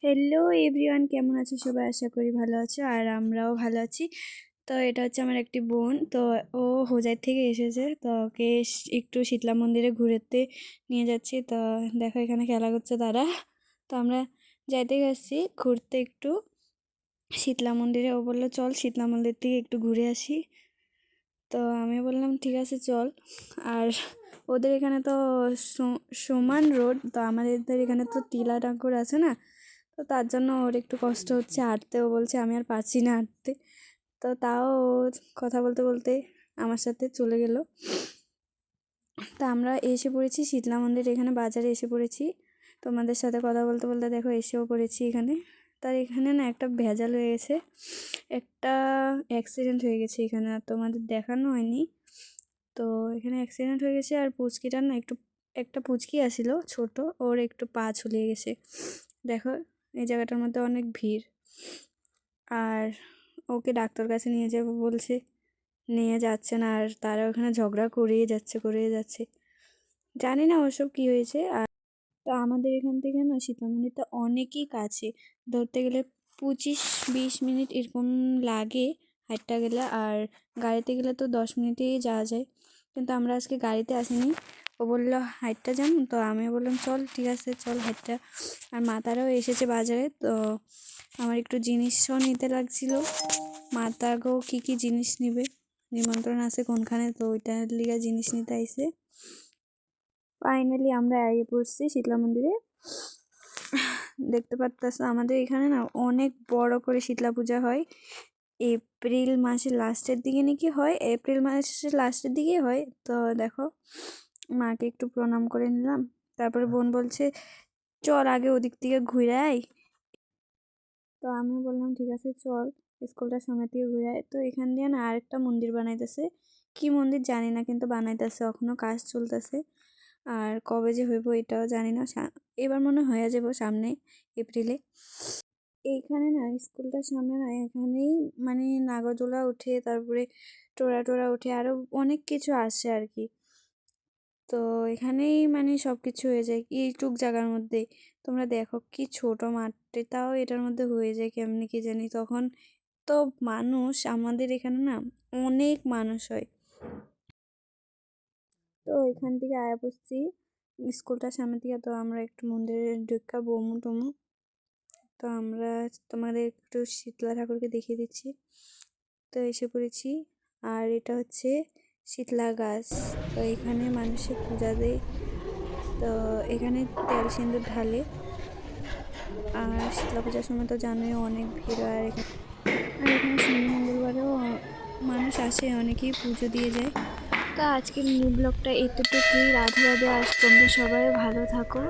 Hello everyone, কেমন আছো সবাই? আশা করি ভালো আছো আর আমরাও ভালো আছি। তো এটা হচ্ছে আমার একটি বোন। তো ও হোজাই থেকে এসেছে, তো ওকে একটু শীতলা মন্দিরে ঘুরতে নিয়ে যাচ্ছি। তো দেখো এখানে খেলা করছে তারা। তো আমরা যাইতে গেছি ঘুরতে একটু শীতলা মন্দিরে। ও বললো চল শীতলা মন্দির থেকে একটু ঘুরে আসি। তো আমি বললাম ঠিক আছে চল। আর ওদের এখানে তো সমান রোড, তো আমাদের এখানে তো টিলা টাঙ্কুর আছে না, তো তার জন্য ওর একটু কষ্ট হচ্ছে হাঁটতে। ও বলছে আমি আর পারছি না হাঁটতে। তো তাও ও কথা বলতে বলতে আমার সাথে চলে গেল। তা আমরা এসে পড়েছি শীতলা মন্দির, এখানে বাজারে এসে পড়েছি। তোমাদের সাথে কথা বলতে বলতে দেখো এসেও পড়েছি এখানে। তার এখানে না একটা ভেজাল হয়ে গেছে, একটা অ্যাক্সিডেন্ট হয়ে গেছে এখানে, আর তোমাদের দেখানো হয়নি। তো এখানে অ্যাক্সিডেন্ট হয়ে গেছে আর পুচকিটার না একটা পুচকি আসিল ছোট, ওর একটু পা ছুলিয়ে গেছে। দেখো এই জায়গাটার মধ্যে অনেক ভিড়, আর ওকে ডাক্তার কাছে নিয়ে যাবো বলছে, নিয়ে যাচ্ছে না। আর তারা ওখানে ঝগড়া করেই যাচ্ছে। জানি না ওসব কি হয়েছে। আর তো আমাদের এখান থেকে না সীতা মন্দিরটা অনেকই কাছে, ধরতে গেলে 25-20 মিনিট এরকম লাগে হাঁটতে গেলে, আর গাড়িতে গেলে তো 10 মিনিটেই যাওয়া যায়। কিন্তু আমরা আজকে গাড়িতে আসিনি, ও বললো হাঁটতে যাম, তো আমি বললাম চল ঠিক আছে চল হাঁটতে। আর মাতারাও এসেছে বাজারে, তো আমার একটু জিনিসও নিতে লাগছিল। মাতাগো কী কী জিনিস নিবে, নিমন্ত্রণ আছে কোনখানে, তো ওইটার লিগা জিনিস নিতে আইছে। ফাইনালি আমরা আইয়ে পড়ছি শীতলা মন্দিরে। দেখতে পারতেছো আমাদের এখানে না অনেক বড় করে শীতলা পূজা হয়। এপ্রিল মাসের লাস্টের দিকে নাকি হয়, এপ্রিল মাসের লাস্টের দিকে হয়। তো দেখো মাকে একটু প্রণাম করে নিলাম। তারপরে বোন বলছে চল আগে ওদিক থেকে ঘুরে আয়। তো আমি বললাম ঠিক আছে চল, স্কুলটার সামনে থেকে ঘুরে আয়। তো এখান দিয়ে না আরেকটা মন্দির বানাইতেছে, কি মন্দির জানি না, কিন্তু বানাইতেছে, এখনো কাজ চলতেছে। আর কবে যে হইব এটাও জানি না, এবার মনে হয়ে যাব সামনে এপ্রিলে। এইখানে না স্কুলটার সামনে না এখানেই মানে নাগরদোলা উঠে, তারপরে টোরা টোরা উঠে, আরো অনেক কিছু আসে আর কি। তো এখানেই মানে সব কিছু হয়ে যায় এইটুক জায়গার মধ্যে। তোমরা দেখো কি ছোট মাঠে, তাও এটার মধ্যে হয়ে যায় কেমনি কি জানি। তখন তো মানুষ আমাদের এখানে না অনেক মানুষ হয়। তো এখান থেকে আয়া পড়ছি স্কুলটার সামনে থেকে। তো আমরা একটু মন্দিরে ঢুকা বমু টমু। তো আমরা তোমাদের একটু শীতলা ঠাকুরকে দেখিয়ে দিচ্ছি। তো এসে পড়েছি, আর এটা হচ্ছে শীতলা গাছ। তো এখানে মানুষে পূজা দেয়। তো এখানে তেল সিন্দুর ঢালে, আর শীতলা পূজার সময় তো জানোই অনেক ভিড় হয়। আর এখানে শনি মঙ্গলবারেও মানুষ আসে, অনেকেই পুজো দিয়ে যায়। তো আজকের মিনি ব্লগটা এতটুকুই। রাধে রাধে, আজ তোমরা সবাই ভালো থাকো।